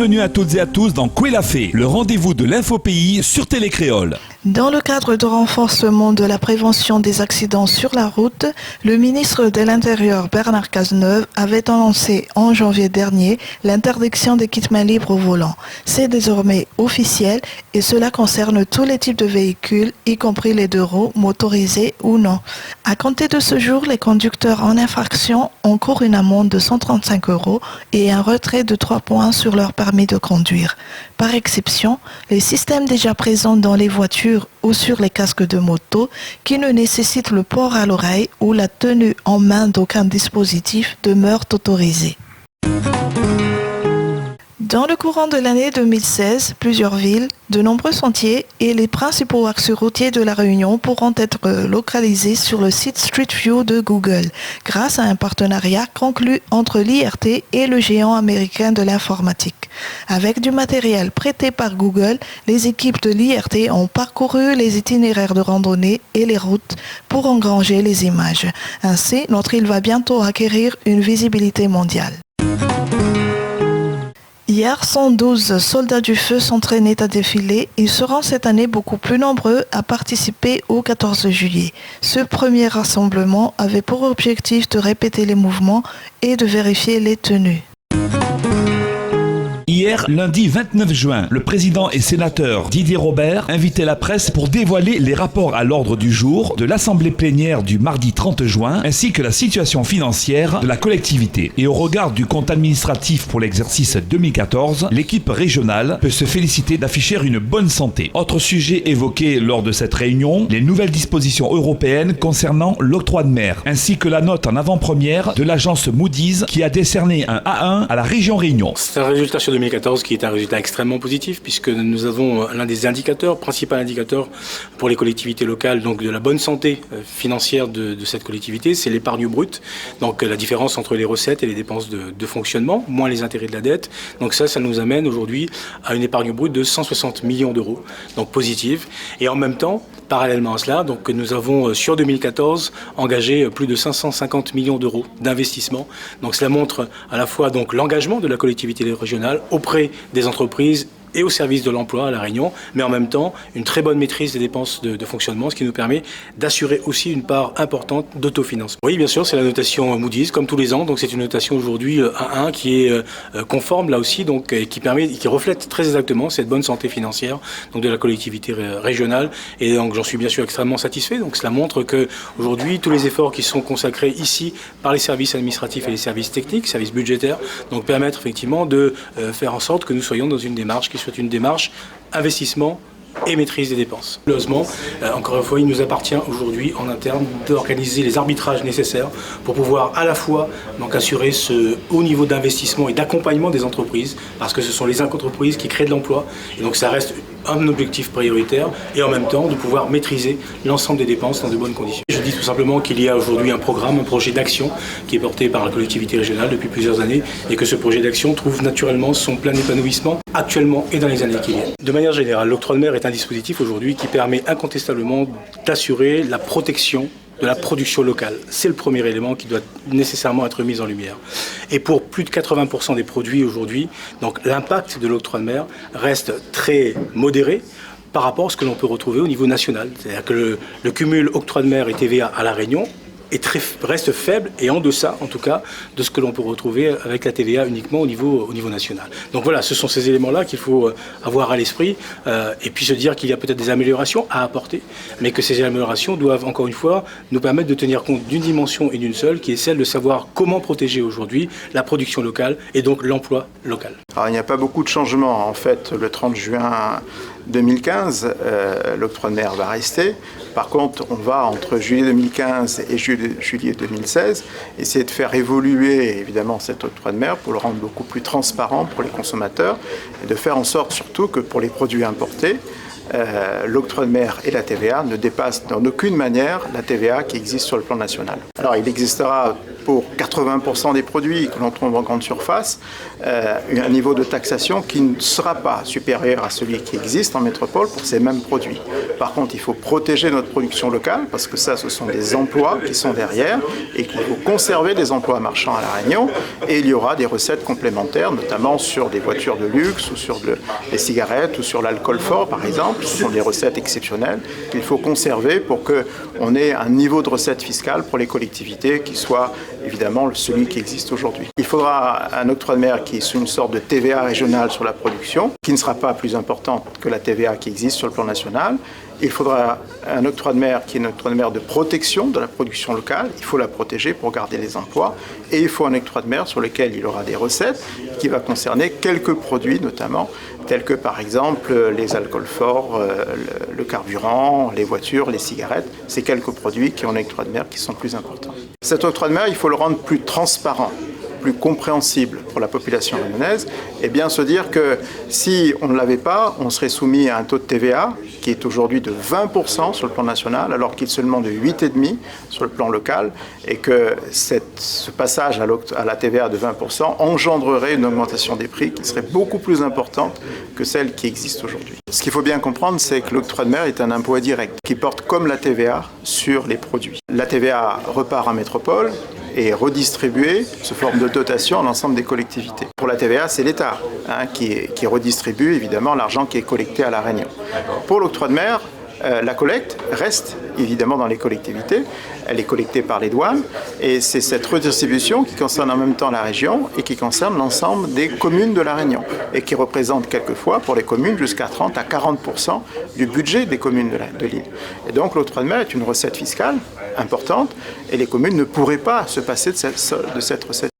Bienvenue à toutes et à tous dans Kouélafé, le rendez-vous de l'infopays sur Télécréole. Dans le cadre de renforcement de la prévention des accidents sur la route, le ministre de l'Intérieur Bernard Cazeneuve avait annoncé en janvier dernier l'interdiction des kits mains libres au volant. C'est désormais officiel et cela concerne tous les types de véhicules, y compris les 2 roues, motorisés ou non. À compter de ce jour, les conducteurs en infraction encourent une amende de 135 € et un retrait de 3 points sur leur permis de conduire. Par exception, les systèmes déjà présents dans les voitures ou sur les casques de moto qui ne nécessitent le port à l'oreille ou la tenue en main d'aucun dispositif demeurent autorisés. Dans le courant de l'année 2016, plusieurs villes, de nombreux sentiers et les principaux axes routiers de la Réunion pourront être localisés sur le site Street View de Google, grâce à un partenariat conclu entre l'IRT et le géant américain de l'informatique. Avec du matériel prêté par Google, les équipes de l'IRT ont parcouru les itinéraires de randonnée et les routes pour engranger les images. Ainsi, notre île va bientôt acquérir une visibilité mondiale. Hier, 112 soldats du feu s'entraînaient à défiler. Ils seront cette année beaucoup plus nombreux à participer au 14 juillet. Ce premier rassemblement avait pour objectif de répéter les mouvements et de vérifier les tenues. Hier, lundi 29 juin, le président et sénateur Didier Robert invitait la presse pour dévoiler les rapports à l'ordre du jour de l'assemblée plénière du mardi 30 juin ainsi que la situation financière de la collectivité. Et au regard du compte administratif pour l'exercice 2014, l'équipe régionale peut se féliciter d'afficher une bonne santé. Autre sujet évoqué lors de cette réunion, les nouvelles dispositions européennes concernant l'octroi de mer ainsi que la note en avant-première de l'agence Moody's qui a décerné un A1 à la région Réunion. C'est un résultat sur 2014 qui est un résultat extrêmement positif puisque nous avons l'un des indicateurs, principal indicateur pour les collectivités locales, donc de la bonne santé financière de cette collectivité, c'est l'épargne brute, donc la différence entre les recettes et les dépenses de fonctionnement, moins les intérêts de la dette. Donc ça nous amène aujourd'hui à une épargne brute de 160 millions d'euros, donc positive. Et en même temps, parallèlement à cela, donc nous avons sur 2014 engagé plus de 550 millions d'euros d'investissement. Donc cela montre à la fois donc l'engagement de la collectivité régionale auprès des entreprises et au service de l'emploi à La Réunion, mais en même temps une très bonne maîtrise des dépenses de fonctionnement, ce qui nous permet d'assurer aussi une part importante d'autofinancement. Oui, bien sûr, c'est la notation Moody's, comme tous les ans, donc c'est une notation aujourd'hui A1 qui est conforme là aussi, donc qui reflète très exactement cette bonne santé financière donc de la collectivité régionale, et donc j'en suis bien sûr extrêmement satisfait. Donc cela montre que aujourd'hui tous les efforts qui sont consacrés ici par les services administratifs et les services techniques, services budgétaires, donc permettent effectivement de faire en sorte que nous soyons dans une démarche qui soit une démarche investissement et maîtrise des dépenses. Malheureusement, encore une fois, il nous appartient aujourd'hui en interne d'organiser les arbitrages nécessaires pour pouvoir à la fois donc, assurer ce haut niveau d'investissement et d'accompagnement des entreprises, parce que ce sont les entreprises qui créent de l'emploi, et donc ça reste un objectif prioritaire, et en même temps de pouvoir maîtriser l'ensemble des dépenses dans de bonnes conditions. Je dis tout simplement qu'il y a aujourd'hui un programme, un projet d'action qui est porté par la collectivité régionale depuis plusieurs années, et que ce projet d'action trouve naturellement son plein épanouissement actuellement et dans les années qui viennent. De manière générale, l'octroi de mer est un dispositif aujourd'hui qui permet incontestablement d'assurer la protection de la production locale. C'est le premier élément qui doit nécessairement être mis en lumière. Et pour plus de 80% des produits aujourd'hui, donc l'impact de l'octroi de mer reste très modéré par rapport à ce que l'on peut retrouver au niveau national. C'est-à-dire que le cumul octroi de mer et TVA à La Réunion reste faible et en deçà, en tout cas, de ce que l'on peut retrouver avec la TVA uniquement au niveau national. Donc voilà, ce sont ces éléments-là qu'il faut avoir à l'esprit et puis se dire qu'il y a peut-être des améliorations à apporter, mais que ces améliorations doivent, encore une fois, nous permettre de tenir compte d'une dimension et d'une seule, qui est celle de savoir comment protéger aujourd'hui la production locale et donc l'emploi local. Alors, il n'y a pas beaucoup de changements. En fait, le 30 juin 2015, l'octroi de mer va rester. Par contre, on va, entre juillet 2015 et juillet 2016, essayer de faire évoluer, évidemment, cet octroi de mer pour le rendre beaucoup plus transparent pour les consommateurs et de faire en sorte, surtout, que pour les produits importés, l'octroi de mer et la TVA ne dépassent en aucune manière la TVA qui existe sur le plan national. Alors il existera pour 80% des produits que l'on trouve en grande surface, un niveau de taxation qui ne sera pas supérieur à celui qui existe en métropole pour ces mêmes produits. Par contre, il faut protéger notre production locale parce que ça, ce sont des emplois qui sont derrière et qu'il faut conserver des emplois marchands à La Réunion et il y aura des recettes complémentaires, notamment sur des voitures de luxe ou sur les cigarettes ou sur l'alcool fort, par exemple. Ce sont des recettes exceptionnelles qu'il faut conserver pour qu'on ait un niveau de recettes fiscales pour les collectivités qui soit évidemment celui qui existe aujourd'hui. Il faudra un octroi de mer qui est une sorte de TVA régionale sur la production, qui ne sera pas plus importante que la TVA qui existe sur le plan national. Il faudra un octroi de mer qui est un octroi de mer de protection de la production locale. Il faut la protéger pour garder les emplois. Et il faut un octroi de mer sur lequel il aura des recettes qui va concerner quelques produits notamment, tels que par exemple les alcools forts, le carburant, les voitures, les cigarettes. C'est quelques produits qui ont un octroi de mer qui sont plus importants. Cet octroi de mer, il faut le rendre plus transparent, plus compréhensible pour la population réunionnaise, et bien se dire que si on ne l'avait pas, on serait soumis à un taux de TVA qui est aujourd'hui de 20% sur le plan national, alors qu'il est seulement de 8,5% sur le plan local, et que ce passage à la TVA de 20% engendrerait une augmentation des prix qui serait beaucoup plus importante que celle qui existe aujourd'hui. Ce qu'il faut bien comprendre, c'est que l'octroi de mer est un impôt indirect qui porte comme la TVA sur les produits. La TVA repart en métropole et redistribuée sous forme de dotation à l'ensemble des collectivités. Pour la TVA, c'est l'État qui redistribue évidemment l'argent qui est collecté à La Réunion. Pour l'octroi de mer, la collecte reste évidemment dans les collectivités, elle est collectée par les douanes et c'est cette redistribution qui concerne en même temps la région et qui concerne l'ensemble des communes de La Réunion et qui représente quelquefois pour les communes jusqu'à 30 à 40% du budget des communes de l'île. Et donc l'octroi de mer est une recette fiscale importante et les communes ne pourraient pas se passer de cette recette.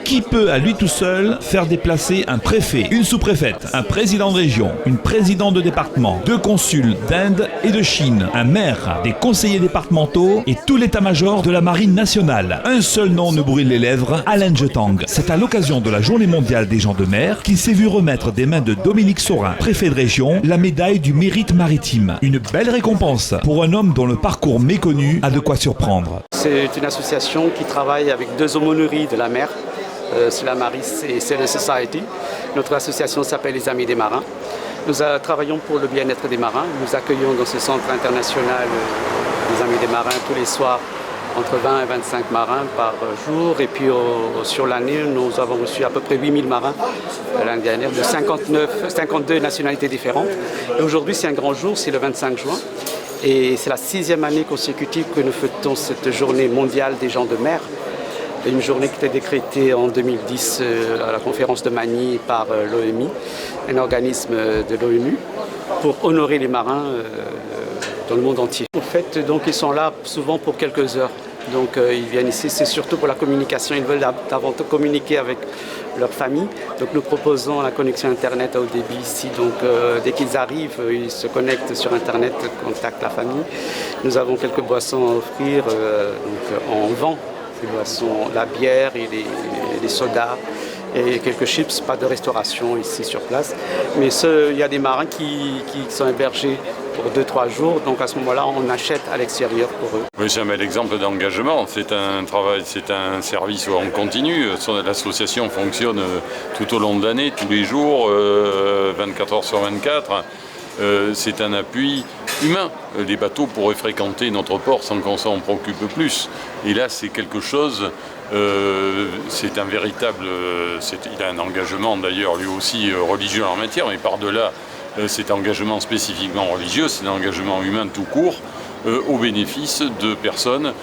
Qui peut à lui tout seul faire déplacer un préfet, une sous-préfète, un président de région, une présidente de département, 2 consuls d'Inde et de Chine, un maire, des conseillers départementaux et tout l'état-major de la marine nationale? Un seul nom ne brûle les lèvres, Alain Jetang. C'est à l'occasion de la Journée mondiale des gens de mer qu'il s'est vu remettre des mains de Dominique Saurin, préfet de région, la médaille du mérite maritime. Une belle récompense pour un homme dont le parcours méconnu a de quoi surprendre. C'est une association qui travaille avec 2 aumôneries de la mer. C'est la Maris et Sailor Society. Notre association s'appelle les Amis des Marins. Nous travaillons pour le bien-être des marins. Nous accueillons dans ce centre international les Amis des Marins tous les soirs entre 20 et 25 marins par jour. Et puis sur l'année, nous avons reçu à peu près 8000 marins l'année dernière de 52 nationalités différentes. Et aujourd'hui, c'est un grand jour, c'est le 25 juin. Et c'est la 6e année consécutive que nous fêtons cette journée mondiale des gens de mer. Une journée qui était décrétée en 2010 à la conférence de Manille par l'OMI, un organisme de l'ONU, pour honorer les marins dans le monde entier. En fait, donc, ils sont là souvent pour quelques heures. Donc ils viennent ici, c'est surtout pour la communication. Ils veulent davantage communiquer avec leur famille. Donc nous proposons la connexion Internet à haut débit ici. Donc dès qu'ils arrivent, ils se connectent sur Internet, contactent la famille. Nous avons quelques boissons à offrir, donc on vend les boissons, la bière et les sodas et quelques chips, pas de restauration ici sur place. Mais il y a des marins qui sont hébergés pour 2-3 jours, donc à ce moment-là, on achète à l'extérieur pour eux. Oui, c'est un bel exemple d'engagement. C'est un travail, c'est un service où on continue. L'association fonctionne tout au long de l'année, tous les jours, 24 heures sur 24. C'est un appui humain. Les bateaux pourraient fréquenter notre port sans qu'on s'en préoccupe plus. Et là, c'est quelque chose, c'est un véritable... il a un engagement d'ailleurs lui aussi religieux en matière, mais par-delà cet engagement spécifiquement religieux, c'est un engagement humain tout court au bénéfice de personnes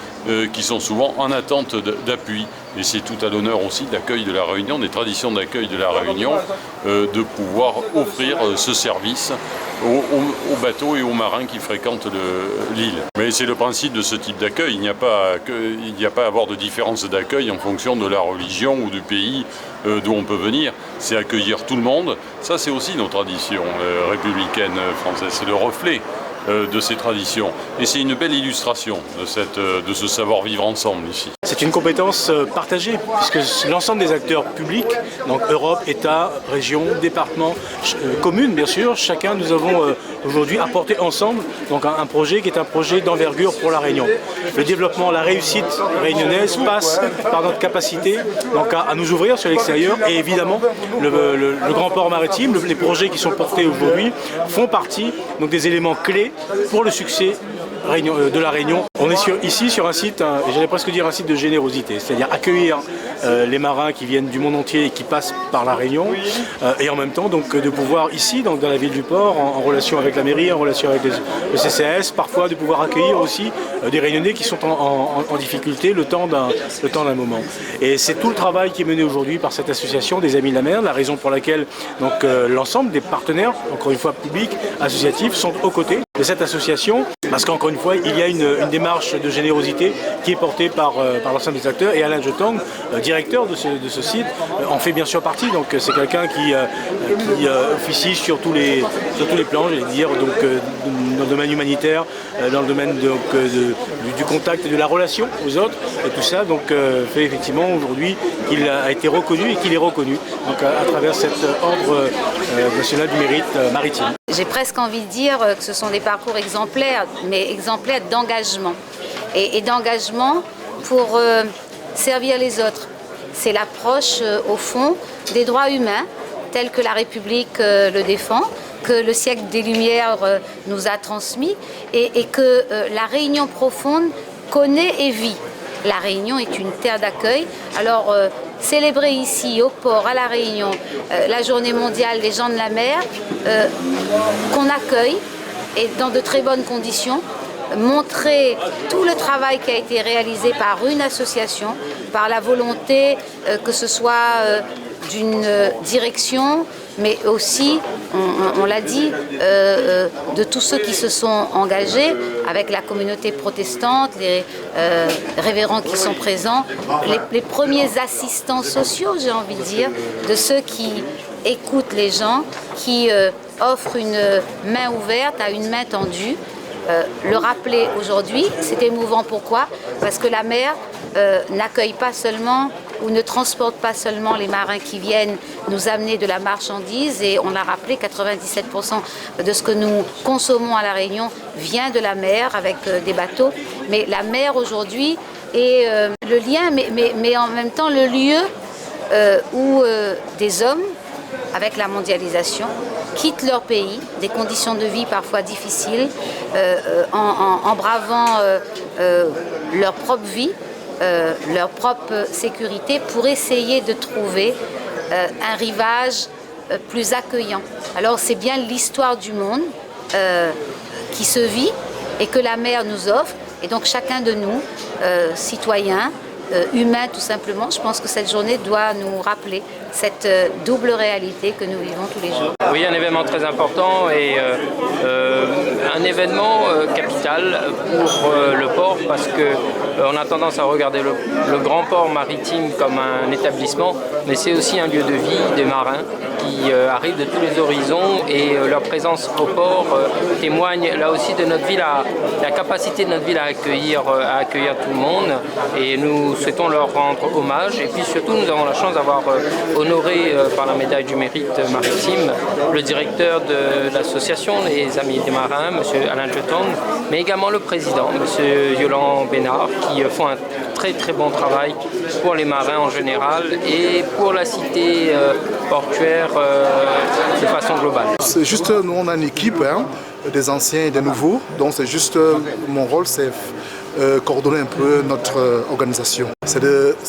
qui sont souvent en attente d'appui. Et c'est tout à l'honneur aussi de l'accueil de la Réunion, des traditions d'accueil de la Réunion, de pouvoir offrir ce service aux bateaux et aux marins qui fréquentent l'île. Mais c'est le principe de ce type d'accueil. Il n'y a pas à avoir de différence d'accueil en fonction de la religion ou du pays d'où on peut venir, c'est accueillir tout le monde. Ça, c'est aussi nos traditions républicaines françaises, c'est le reflet de ces traditions. Et c'est une belle illustration de ce savoir-vivre ensemble ici. C'est une compétence partagée, puisque l'ensemble des acteurs publics, donc Europe, État, région, département, communes bien sûr, chacun nous avons aujourd'hui apporté ensemble donc un projet qui est un projet d'envergure pour la Réunion. Le développement, la réussite réunionnaise passe par notre capacité donc à nous ouvrir sur l'extérieur et évidemment le grand port maritime, les projets qui sont portés aujourd'hui font partie donc des éléments clés pour le succès de la Réunion. On est ici sur un site, j'allais presque dire un site de générosité, c'est-à-dire accueillir les marins qui viennent du monde entier et qui passent par la Réunion, et en même temps donc de pouvoir ici, donc dans la ville du port, en relation avec la mairie, en relation avec le CCAS, parfois de pouvoir accueillir aussi des Réunionnais qui sont en difficulté le temps d'un moment. Et c'est tout le travail qui est mené aujourd'hui par cette association des Amis de la Mer, la raison pour laquelle donc l'ensemble des partenaires, encore une fois publics, associatifs, sont aux côtés de cette association, parce qu'encore une fois, il y a une démarche de générosité qui est portée par l'ensemble des acteurs, et Alain Jetong, directeur de ce site, en fait bien sûr partie, donc c'est quelqu'un qui officie sur tous les plans, j'allais dire, donc dans le domaine humanitaire, dans le domaine du contact et de la relation aux autres, et tout ça donc fait effectivement aujourd'hui qu'il a été reconnu et qu'il est reconnu donc, à travers cet ordre national du mérite maritime. J'ai presque envie de dire que ce sont des parcours exemplaires, mais exemplaires d'engagement. Et d'engagement pour servir les autres. C'est l'approche, au fond, des droits humains, tels que la République le défend, que le siècle des Lumières nous a transmis, et que la Réunion profonde connaît et vit. La Réunion est une terre d'accueil. Alors, célébrer ici, au port, à La Réunion, la journée mondiale des gens de la mer, qu'on accueille, et dans de très bonnes conditions, montrer tout le travail qui a été réalisé par une association, par la volonté que ce soit d'une direction, mais aussi, on l'a dit, de tous ceux qui se sont engagés avec la communauté protestante, les révérends qui sont présents, les premiers assistants sociaux, j'ai envie de dire, de ceux qui écoutent les gens, qui offrent une main ouverte à une main tendue. Le rappeler aujourd'hui, c'est émouvant. Pourquoi ? Parce que la mer n'accueille pas seulement ou ne transporte pas seulement les marins qui viennent nous amener de la marchandise, et on l'a rappelé, 97% de ce que nous consommons à La Réunion vient de la mer avec des bateaux, mais la mer aujourd'hui est le lien, mais en même temps le lieu où des hommes, avec la mondialisation, quittent leur pays, des conditions de vie parfois difficiles, en bravant leur propre vie, leur propre sécurité, pour essayer de trouver un rivage plus accueillant. Alors c'est bien l'histoire du monde qui se vit et que la mer nous offre, et donc chacun de nous, citoyens, humains tout simplement, je pense que cette journée doit nous rappeler cette double réalité que nous vivons tous les jours. Oui, un événement très important et un événement capital pour le port, parce qu'on a tendance à regarder le grand port maritime comme un établissement, mais c'est aussi un lieu de vie des marins qui arrivent de tous les horizons, et leur présence au port témoigne là aussi de notre ville, la capacité de notre ville à accueillir tout le monde, et nous souhaitons leur rendre hommage. Et puis surtout, nous avons la chance d'avoir honoré par la médaille du mérite maritime le directeur de l'association Les Amis des Marins, M. Alain Jetong, mais également le président, M. Yolande Bénard, qui font un très très bon travail pour les marins en général et pour la cité portuaire de façon globale. C'est juste, nous on a une équipe, des anciens et des nouveaux, donc c'est juste, mon rôle c'est coordonner un peu notre organisation. C'est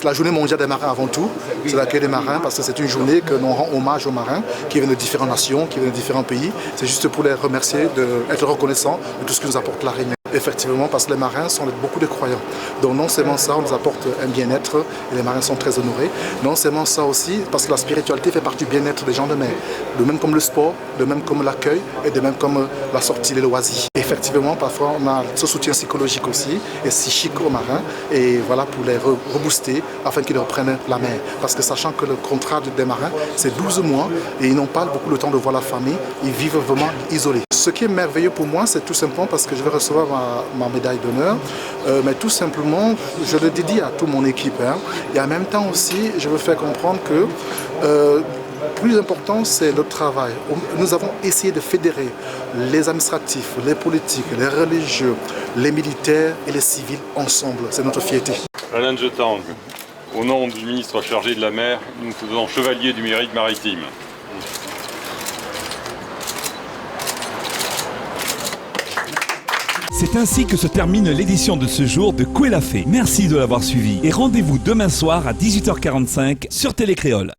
la journée mondiale des marins avant tout, c'est l'accueil des marins, parce que c'est une journée que l'on rend hommage aux marins qui viennent de différentes nations, qui viennent de différents pays. C'est juste pour les remercier, d'être reconnaissants de tout ce que nous apporte la Réunion. Effectivement, parce que les marins sont beaucoup de croyants. Donc non seulement ça, on nous apporte un bien-être et les marins sont très honorés. Non seulement ça aussi, parce que la spiritualité fait partie du bien-être des gens de mer. De même comme le sport, de même comme l'accueil et de même comme la sortie, les loisirs. Effectivement, parfois on a ce soutien psychologique aussi et psychique aux marins et voilà pour les rebooster afin qu'ils reprennent la mer. Parce que sachant que le contrat des marins c'est 12 mois et ils n'ont pas beaucoup le temps de voir la famille, ils vivent vraiment isolés. Ce qui est merveilleux pour moi, c'est tout simplement parce que je vais recevoir ma médaille d'honneur, mais tout simplement, je le dédie à toute mon équipe. Et en même temps aussi, je veux faire comprendre que plus important, c'est le travail. Nous avons essayé de fédérer les administratifs, les politiques, les religieux, les militaires et les civils ensemble. C'est notre fierté. Alain Jetang, au nom du ministre chargé de la mer, nous faisons chevalier du mérite maritime. C'est ainsi que se termine l'édition de ce jour de Koué l'a fait. Merci de l'avoir suivi et rendez-vous demain soir à 18h45 sur Télé Créole.